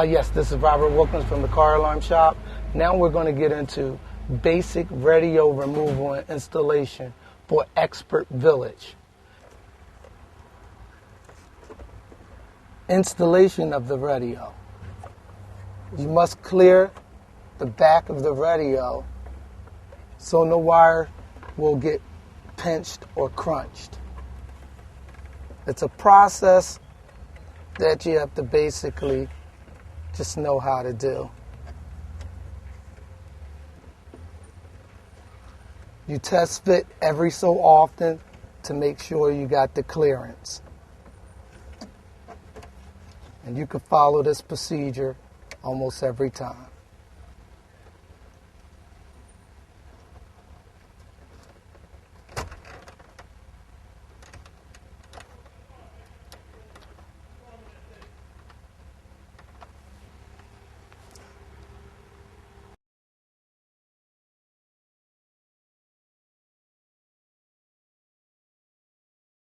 Yes, this is Robert Wilkins from the Car Alarm Shop. Now we're going to get into basic radio removal and installation for Expert Village. Installation of the radio. You must clear the back of the radio so no wire will get pinched or crunched. It's a process that you have to basically just know how to do. You test fit every so often to make sure you got the clearance. And you can follow this procedure almost every time.